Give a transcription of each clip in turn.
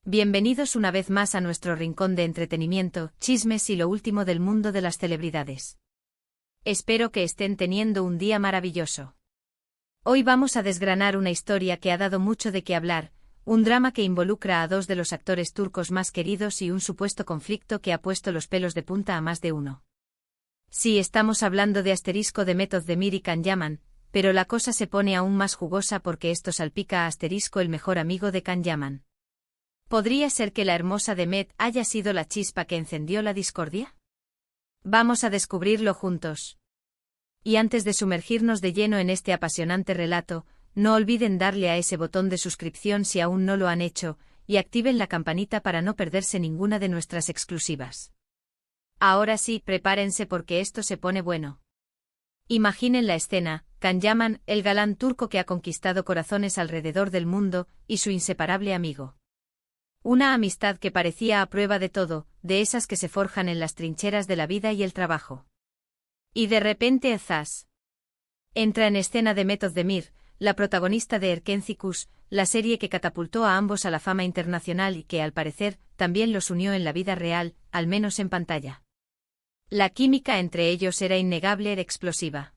Bienvenidos una vez más a nuestro rincón de entretenimiento, chismes y lo último del mundo de las celebridades. Espero que estén teniendo un día maravilloso. Hoy vamos a desgranar una historia que ha dado mucho de qué hablar, un drama que involucra a dos de los actores turcos más queridos y un supuesto conflicto que ha puesto los pelos de punta a más de uno. Sí, estamos hablando de Demet Özdemir y Can Yaman, pero la cosa se pone aún más jugosa porque esto salpica a el mejor amigo de Can Yaman. ¿Podría ser que la hermosa Demet haya sido la chispa que encendió la discordia? Vamos a descubrirlo juntos. Y antes de sumergirnos de lleno en este apasionante relato, no olviden darle a ese botón de suscripción si aún no lo han hecho, y activen la campanita para no perderse ninguna de nuestras exclusivas. Ahora sí, prepárense porque esto se pone bueno. Imaginen la escena: Can Yaman, el galán turco que ha conquistado corazones alrededor del mundo, y su inseparable amigo. Una amistad que parecía a prueba de todo, de esas que se forjan en las trincheras de la vida y el trabajo. Y de repente ¡zas! Entra en escena Demet Özdemir, la protagonista de Erkenci, la serie que catapultó a ambos a la fama internacional y que, al parecer, también los unió en la vida real, al menos en pantalla. La química entre ellos era innegable, era explosiva.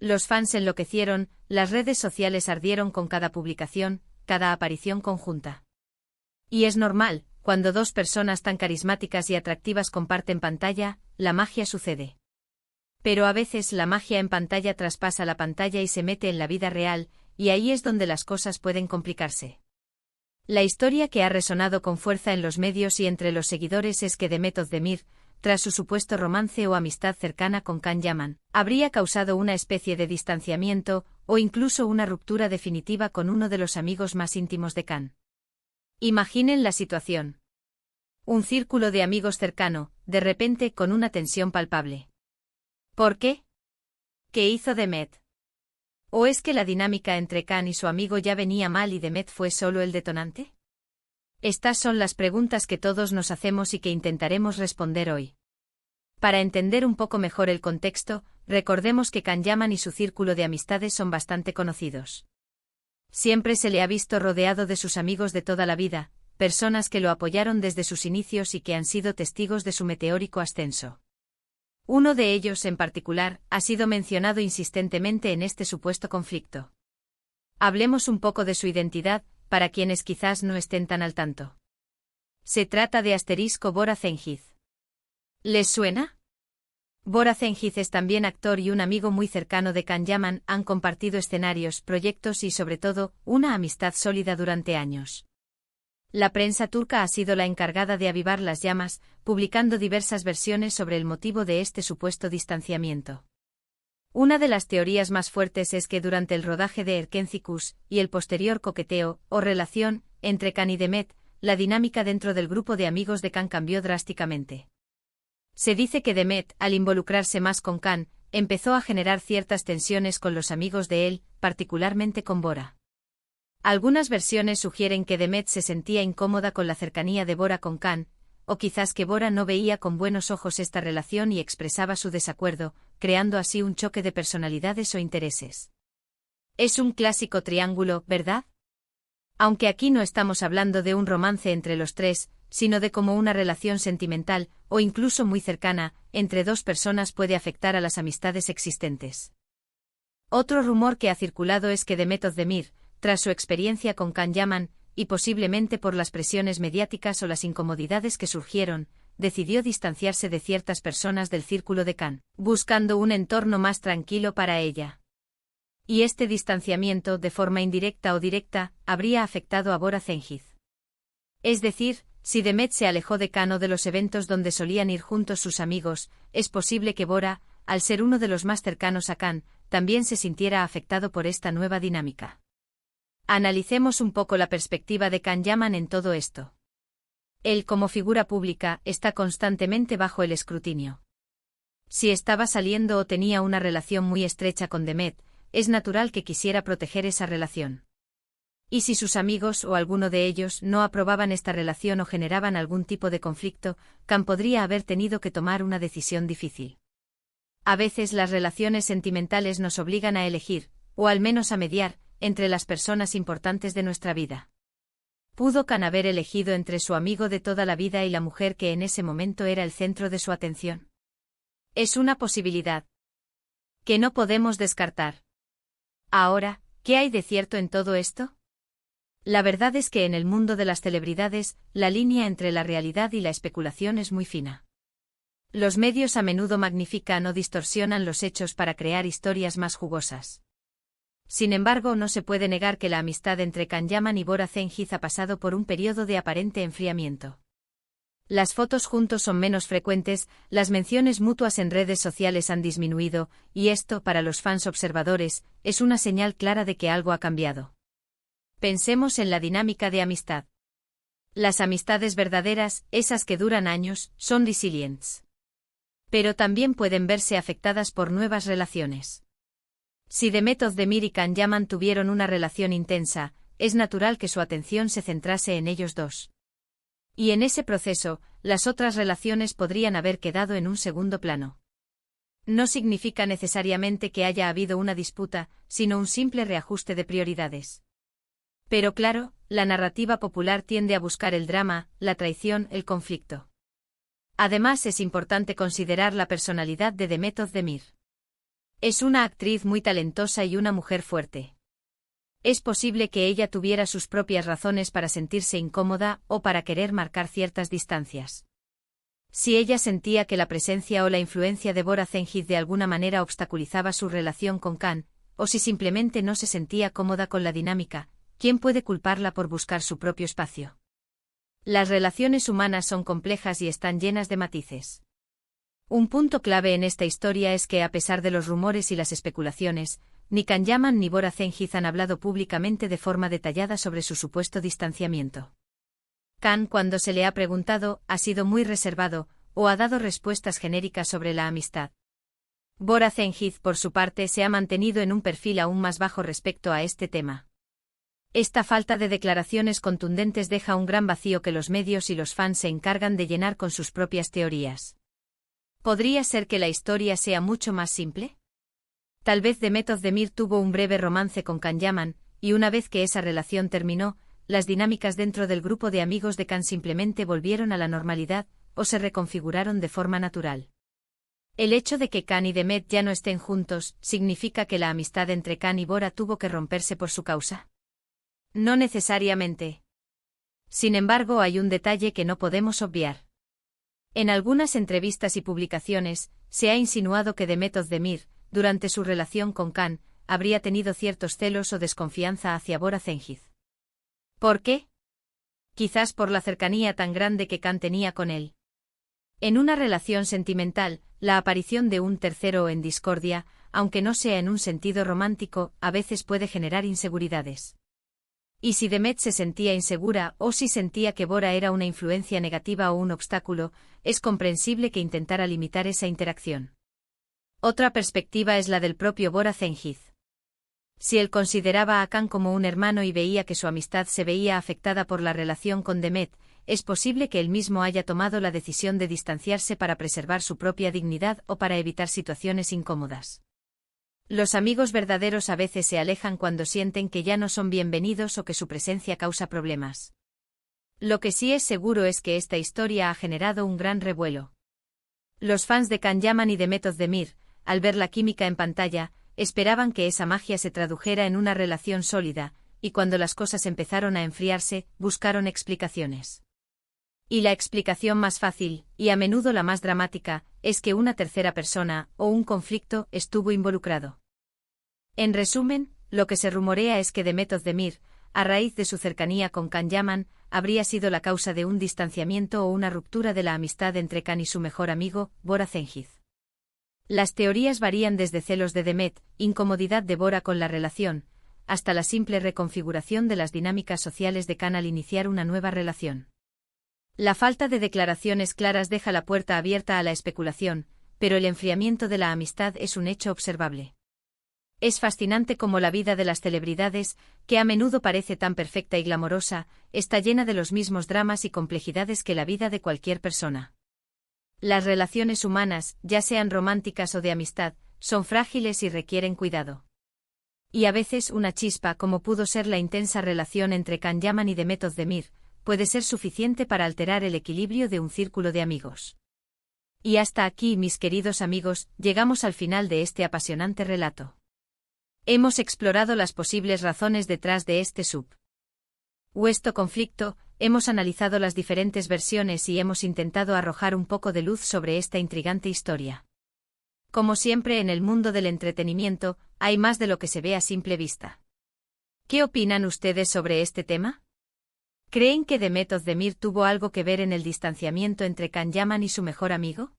Los fans enloquecieron, las redes sociales ardieron con cada publicación, cada aparición conjunta. Y es normal, cuando dos personas tan carismáticas y atractivas comparten pantalla, la magia sucede. Pero a veces la magia en pantalla traspasa la pantalla y se mete en la vida real, y ahí es donde las cosas pueden complicarse. La historia que ha resonado con fuerza en los medios y entre los seguidores es que Demet Özdemir, tras su supuesto romance o amistad cercana con Can Yaman, habría causado una especie de distanciamiento, o incluso una ruptura definitiva con uno de los amigos más íntimos de Can. Imaginen la situación. Un círculo de amigos cercano, de repente con una tensión palpable. ¿Por qué? ¿Qué hizo Demet? ¿O es que la dinámica entre Can y su amigo ya venía mal y Demet fue solo el detonante? Estas son las preguntas que todos nos hacemos y que intentaremos responder hoy. Para entender un poco mejor el contexto, recordemos que Can Yaman y su círculo de amistades son bastante conocidos. Siempre se le ha visto rodeado de sus amigos de toda la vida, personas que lo apoyaron desde sus inicios y que han sido testigos de su meteórico ascenso. Uno de ellos, en particular, ha sido mencionado insistentemente en este supuesto conflicto. Hablemos un poco de su identidad, para quienes quizás no estén tan al tanto. Se trata de Bora Cengiz. ¿Les suena? Bora Cengiz es también actor y un amigo muy cercano de Can Yaman, han compartido escenarios, proyectos y sobre todo, una amistad sólida durante años. La prensa turca ha sido la encargada de avivar las llamas, publicando diversas versiones sobre el motivo de este supuesto distanciamiento. Una de las teorías más fuertes es que durante el rodaje de Erkenci y el posterior coqueteo, o relación, entre Can y Demet, la dinámica dentro del grupo de amigos de Can cambió drásticamente. Se dice que Demet, al involucrarse más con Can, empezó a generar ciertas tensiones con los amigos de él, particularmente con Bora. Algunas versiones sugieren que Demet se sentía incómoda con la cercanía de Bora con Can, o quizás que Bora no veía con buenos ojos esta relación y expresaba su desacuerdo, creando así un choque de personalidades o intereses. Es un clásico triángulo, ¿verdad? Aunque aquí no estamos hablando de un romance entre los tres, sino de cómo una relación sentimental, o incluso muy cercana, entre dos personas puede afectar a las amistades existentes. Otro rumor que ha circulado es que Demet Özdemir, tras su experiencia con Can Yaman, y posiblemente por las presiones mediáticas o las incomodidades que surgieron, decidió distanciarse de ciertas personas del círculo de Can, buscando un entorno más tranquilo para ella. Y este distanciamiento, de forma indirecta o directa, habría afectado a Bora Cengiz. Es decir, si Demet se alejó de Can o de los eventos donde solían ir juntos sus amigos, es posible que Bora, al ser uno de los más cercanos a Can, también se sintiera afectado por esta nueva dinámica. Analicemos un poco la perspectiva de Can Yaman en todo esto. Él, como figura pública, está constantemente bajo el escrutinio. Si estaba saliendo o tenía una relación muy estrecha con Demet, es natural que quisiera proteger esa relación. Y si sus amigos o alguno de ellos no aprobaban esta relación o generaban algún tipo de conflicto, Can podría haber tenido que tomar una decisión difícil. A veces las relaciones sentimentales nos obligan a elegir, o al menos a mediar, entre las personas importantes de nuestra vida. ¿Pudo Khan haber elegido entre su amigo de toda la vida y la mujer que en ese momento era el centro de su atención? Es una posibilidad que no podemos descartar. Ahora, ¿qué hay de cierto en todo esto? La verdad es que en el mundo de las celebridades, la línea entre la realidad y la especulación es muy fina. Los medios a menudo magnifican o distorsionan los hechos para crear historias más jugosas. Sin embargo, no se puede negar que la amistad entre Khan Yaman y Bora Cengiz ha pasado por un periodo de aparente enfriamiento. Las fotos juntos son menos frecuentes, las menciones mutuas en redes sociales han disminuido, y esto, para los fans observadores, es una señal clara de que algo ha cambiado. Pensemos en la dinámica de amistad. Las amistades verdaderas, esas que duran años, son resilientes. Pero también pueden verse afectadas por nuevas relaciones. Si Demet Özdemir y Khan Yaman tuvieron una relación intensa, es natural que su atención se centrase en ellos dos. Y en ese proceso, las otras relaciones podrían haber quedado en un segundo plano. No significa necesariamente que haya habido una disputa, sino un simple reajuste de prioridades. Pero claro, la narrativa popular tiende a buscar el drama, la traición, el conflicto. Además, es importante considerar la personalidad de Demet Özdemir. Es una actriz muy talentosa y una mujer fuerte. Es posible que ella tuviera sus propias razones para sentirse incómoda o para querer marcar ciertas distancias. Si ella sentía que la presencia o la influencia de Bora Cengiz de alguna manera obstaculizaba su relación con Khan, o si simplemente no se sentía cómoda con la dinámica, ¿quién puede culparla por buscar su propio espacio? Las relaciones humanas son complejas y están llenas de matices. Un punto clave en esta historia es que, a pesar de los rumores y las especulaciones, ni Khan Yaman ni Bora Cengiz han hablado públicamente de forma detallada sobre su supuesto distanciamiento. Khan, cuando se le ha preguntado, ha sido muy reservado, o ha dado respuestas genéricas sobre la amistad. Bora Cengiz, por su parte, se ha mantenido en un perfil aún más bajo respecto a este tema. Esta falta de declaraciones contundentes deja un gran vacío que los medios y los fans se encargan de llenar con sus propias teorías. ¿Podría ser que la historia sea mucho más simple? Tal vez Demet Özdemir tuvo un breve romance con Khan Yaman, y una vez que esa relación terminó, las dinámicas dentro del grupo de amigos de Khan simplemente volvieron a la normalidad, o se reconfiguraron de forma natural. El hecho de que Khan y Demet ya no estén juntos, ¿significa que la amistad entre Khan y Bora tuvo que romperse por su causa? No necesariamente. Sin embargo, hay un detalle que no podemos obviar. En algunas entrevistas y publicaciones, se ha insinuado que Demet Özdemir, durante su relación con Khan, habría tenido ciertos celos o desconfianza hacia Bora Cengiz. ¿Por qué? Quizás por la cercanía tan grande que Khan tenía con él. En una relación sentimental, la aparición de un tercero en discordia, aunque no sea en un sentido romántico, a veces puede generar inseguridades. Y si Demet se sentía insegura o si sentía que Bora era una influencia negativa o un obstáculo, es comprensible que intentara limitar esa interacción. Otra perspectiva es la del propio Bora Cengiz. Si él consideraba a Khan como un hermano y veía que su amistad se veía afectada por la relación con Demet, es posible que él mismo haya tomado la decisión de distanciarse para preservar su propia dignidad o para evitar situaciones incómodas. Los amigos verdaderos a veces se alejan cuando sienten que ya no son bienvenidos o que su presencia causa problemas. Lo que sí es seguro es que esta historia ha generado un gran revuelo. Los fans de Khan Yaman y Demet Özdemir, al ver la química en pantalla, esperaban que esa magia se tradujera en una relación sólida, y cuando las cosas empezaron a enfriarse, buscaron explicaciones. Y la explicación más fácil, y a menudo la más dramática, es que una tercera persona, o un conflicto, estuvo involucrado. En resumen, lo que se rumorea es que Demet Özdemir, a raíz de su cercanía con Khan Yaman, habría sido la causa de un distanciamiento o una ruptura de la amistad entre Khan y su mejor amigo, Bora Cengiz. Las teorías varían desde celos de Demet, incomodidad de Bora con la relación, hasta la simple reconfiguración de las dinámicas sociales de Khan al iniciar una nueva relación. La falta de declaraciones claras deja la puerta abierta a la especulación, pero el enfriamiento de la amistad es un hecho observable. Es fascinante cómo la vida de las celebridades, que a menudo parece tan perfecta y glamorosa, está llena de los mismos dramas y complejidades que la vida de cualquier persona. Las relaciones humanas, ya sean románticas o de amistad, son frágiles y requieren cuidado. Y a veces una chispa, como pudo ser la intensa relación entre Can Yaman y Demet Özdemir, puede ser suficiente para alterar el equilibrio de un círculo de amigos. Y hasta aquí, mis queridos amigos, llegamos al final de este apasionante relato. Hemos explorado las posibles razones detrás de este supuesto conflicto, hemos analizado las diferentes versiones y hemos intentado arrojar un poco de luz sobre esta intrigante historia. Como siempre en el mundo del entretenimiento, hay más de lo que se ve a simple vista. ¿Qué opinan ustedes sobre este tema? ¿Creen que Demet Özdemir tuvo algo que ver en el distanciamiento entre Can Yaman y su mejor amigo?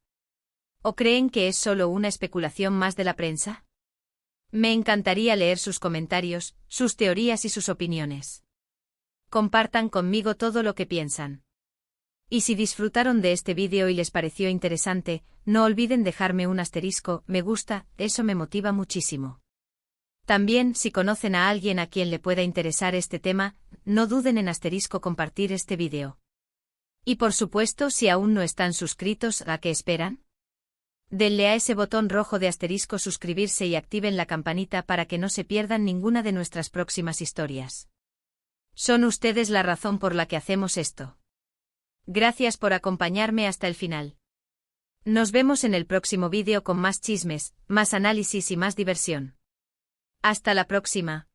¿O creen que es solo una especulación más de la prensa? Me encantaría leer sus comentarios, sus teorías y sus opiniones. Compartan conmigo todo lo que piensan. Y si disfrutaron de este vídeo y les pareció interesante, no olviden dejarme un asterisco, me gusta, eso me motiva muchísimo. También, si conocen a alguien a quien le pueda interesar este tema, no duden en compartir este vídeo. Y por supuesto, si aún no están suscritos, ¿a qué esperan? Denle a ese botón rojo de suscribirse y activen la campanita para que no se pierdan ninguna de nuestras próximas historias. Son ustedes la razón por la que hacemos esto. Gracias por acompañarme hasta el final. Nos vemos en el próximo vídeo con más chismes, más análisis y más diversión. Hasta la próxima.